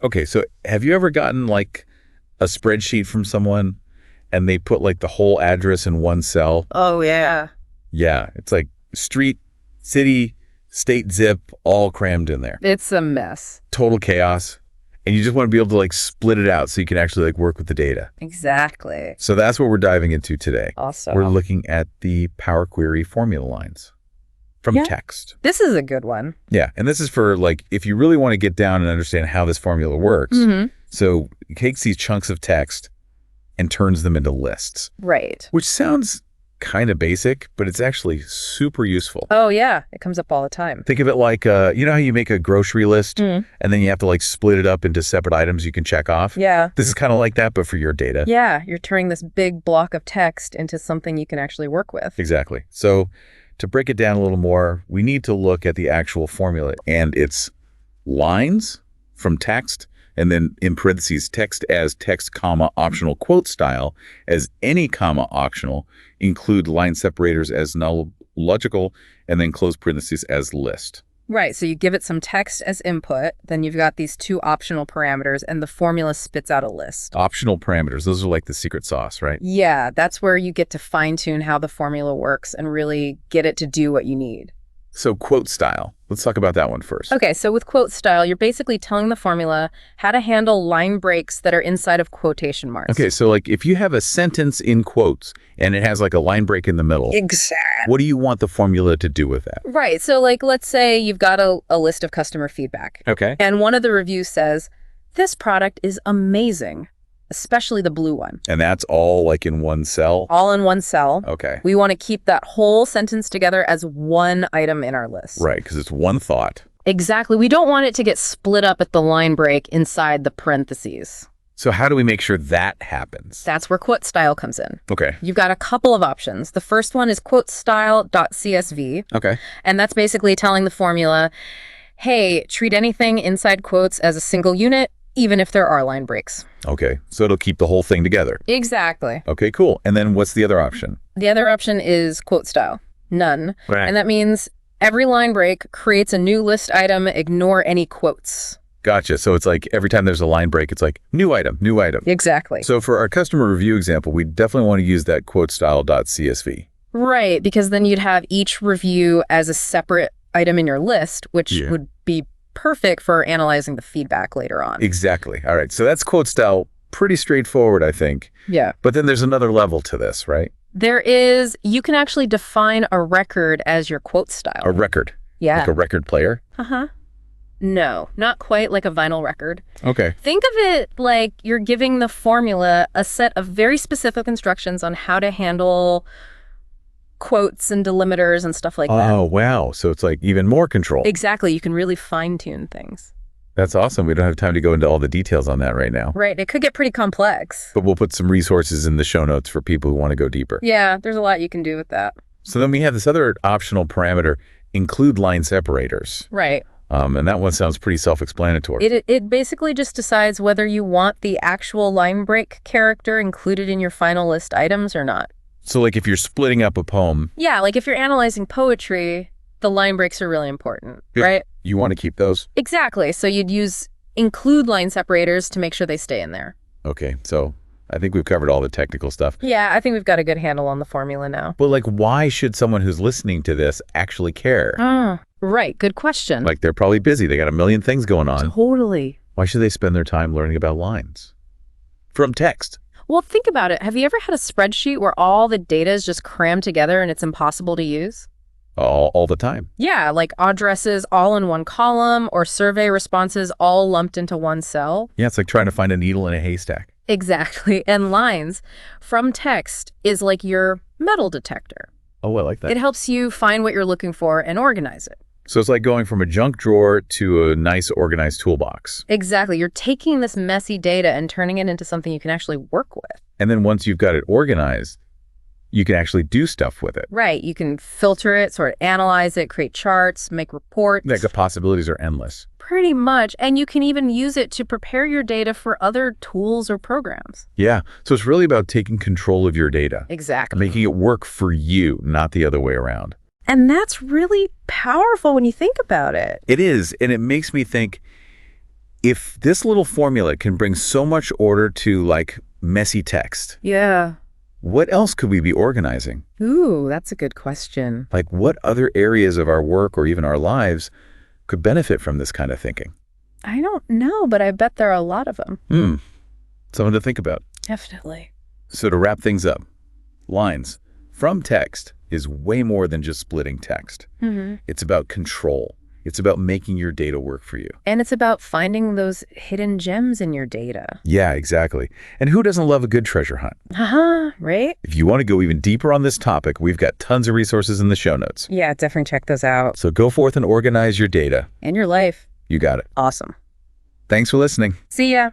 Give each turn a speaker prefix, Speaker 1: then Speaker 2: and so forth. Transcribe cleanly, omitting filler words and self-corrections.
Speaker 1: Okay, so have you ever gotten like a spreadsheet from someone and they put like the whole address in one cell?
Speaker 2: Oh, yeah.
Speaker 1: Yeah, it's like street, city, state, zip, all crammed in there.
Speaker 2: It's a mess.
Speaker 1: Total chaos. And you just want to be able to like split it out so you can actually like work with the data.
Speaker 2: Exactly.
Speaker 1: So that's what we're diving into today.
Speaker 2: Awesome.
Speaker 1: We're looking at the Power Query formula lines from text.
Speaker 2: This is a good one.
Speaker 1: Yeah, and this is for like if you really want to get down and understand how this formula works. So it takes these chunks of text and turns them into lists.
Speaker 2: Right.
Speaker 1: Which sounds kind of basic, but it's actually super useful.
Speaker 2: Oh, yeah. It comes up all the time.
Speaker 1: Think of it like, you know how you make a grocery list and then you have to like split it up into separate items you can check off?
Speaker 2: Yeah.
Speaker 1: This is kind of like that, but for your data.
Speaker 2: Yeah. You're turning this big block of text into something you can actually work with.
Speaker 1: Exactly. So to break it down a little more, we need to look at the actual formula, and it's lines from text, and then in parentheses, text as text, comma, optional quote style as any comma optional, include line separators as null logical, and then close parentheses as list.
Speaker 2: Right. So you give it some text as input, then you've got these two optional parameters, and the formula spits out a list.
Speaker 1: Optional parameters, those are like the secret sauce, right?
Speaker 2: Yeah, that's where you get to fine-tune how the formula works and really get it to do what you need.
Speaker 1: So quote style, let's talk about that one first.
Speaker 2: Okay, so with quote style, you're basically telling the formula how to handle line breaks that are inside of quotation marks.
Speaker 1: Okay, so like if you have a sentence in quotes and it has like a line break in the middle,
Speaker 2: exactly.
Speaker 1: What do you want the formula to do with that?
Speaker 2: Right, so like let's say you've got a list of customer feedback.
Speaker 1: Okay.
Speaker 2: And one of the reviews says, this product is amazing, especially the blue one.
Speaker 1: And that's all like in one cell?
Speaker 2: All in one cell.
Speaker 1: Okay.
Speaker 2: We want to keep that whole sentence together as one item in our list.
Speaker 1: Right, because it's one thought.
Speaker 2: Exactly. We don't want it to get split up at the line break inside the parentheses.
Speaker 1: So how do we make sure that happens?
Speaker 2: That's where quote style comes in.
Speaker 1: Okay.
Speaker 2: You've got a couple of options. The first one is quote style.csv.
Speaker 1: Okay.
Speaker 2: And that's basically telling the formula, hey, treat anything inside quotes as a single unit, even if there are line breaks.
Speaker 1: Okay, so it'll keep the whole thing together.
Speaker 2: Exactly.
Speaker 1: Okay, cool. And then what's the other option?
Speaker 2: The other option is quote style, none.
Speaker 1: Right.
Speaker 2: And that means every line break creates a new list item, ignore any quotes.
Speaker 1: Gotcha. So it's like every time there's a line break, it's like new item, new item.
Speaker 2: Exactly.
Speaker 1: So for our customer review example, we definitely want to use that quote style.csv.
Speaker 2: Right, because then you'd have each review as a separate item in your list, which would be perfect for analyzing the feedback later on.
Speaker 1: Exactly. All right. So that's quote style. Pretty straightforward, I think.
Speaker 2: Yeah.
Speaker 1: But then there's another level to this, right?
Speaker 2: There is. You can actually define a record as your quote style.
Speaker 1: A record.
Speaker 2: Yeah.
Speaker 1: Like a record player?
Speaker 2: Uh-huh. No, not quite like a vinyl record.
Speaker 1: Okay.
Speaker 2: Think of it like you're giving the formula a set of very specific instructions on how to handle quotes and delimiters and stuff like that.
Speaker 1: Oh, wow. So it's like even more control.
Speaker 2: Exactly. You can really fine-tune things.
Speaker 1: That's awesome. We don't have time to go into all the details on that right now.
Speaker 2: Right. It could get pretty complex.
Speaker 1: But we'll put some resources in the show notes for people who want to go deeper.
Speaker 2: Yeah, there's a lot you can do with that.
Speaker 1: So then we have this other optional parameter, include line separators.
Speaker 2: Right.
Speaker 1: And that one sounds pretty self-explanatory.
Speaker 2: It basically just decides whether you want the actual line break character included in your final list items or not.
Speaker 1: So like if you're splitting up a poem.
Speaker 2: Yeah, like if you're analyzing poetry, the line breaks are really important, right?
Speaker 1: You want to keep those?
Speaker 2: Exactly. So you'd use include line separators to make sure they stay in there.
Speaker 1: Okay, so I think we've covered all the technical stuff.
Speaker 2: Yeah, I think we've got a good handle on the formula now.
Speaker 1: But like, why should someone who's listening to this actually care?
Speaker 2: Right, good question.
Speaker 1: Like they're probably busy. They got a million things going on.
Speaker 2: Totally.
Speaker 1: Why should they spend their time learning about lines from text?
Speaker 2: Well, think about it. Have you ever had a spreadsheet where all the data is just crammed together and it's impossible to use?
Speaker 1: All the time.
Speaker 2: Yeah, like addresses all in one column or survey responses all lumped into one cell.
Speaker 1: Yeah, it's like trying to find a needle in a haystack.
Speaker 2: Exactly. And lines from text is like your metal detector.
Speaker 1: Oh, I like that.
Speaker 2: It helps you find what you're looking for and organize it.
Speaker 1: So it's like going from a junk drawer to a nice organized toolbox.
Speaker 2: Exactly. You're taking this messy data and turning it into something you can actually work with.
Speaker 1: And then once you've got it organized, you can actually do stuff with it.
Speaker 2: Right. You can filter it, sort of analyze it, create charts, make reports.
Speaker 1: Like the possibilities are endless.
Speaker 2: Pretty much. And you can even use it to prepare your data for other tools or programs.
Speaker 1: Yeah. So it's really about taking control of your data.
Speaker 2: Exactly.
Speaker 1: Making it work for you, not the other way around.
Speaker 2: And that's really powerful when you think about it.
Speaker 1: It is. And it makes me think, If this little formula can bring so much order to, like, messy text,
Speaker 2: Yeah.
Speaker 1: what else could we be organizing?
Speaker 2: Ooh, that's a good question.
Speaker 1: Like, what other areas of our work or even our lives could benefit from this kind of thinking?
Speaker 2: I don't know, but I bet there are a lot of them.
Speaker 1: Something to think about.
Speaker 2: Definitely.
Speaker 1: So to wrap things up, lines from text is way more than just splitting text. It's about control. It's about making your data work for you.
Speaker 2: And it's about finding those hidden gems in your data.
Speaker 1: Yeah, exactly. And who doesn't love a good treasure hunt?
Speaker 2: Right?
Speaker 1: If you want to go even deeper on this topic, we've got tons of resources in the show notes.
Speaker 2: Yeah, definitely check those out.
Speaker 1: So go forth and organize your data.
Speaker 2: And your life.
Speaker 1: You got it.
Speaker 2: Awesome.
Speaker 1: Thanks for listening.
Speaker 2: See ya.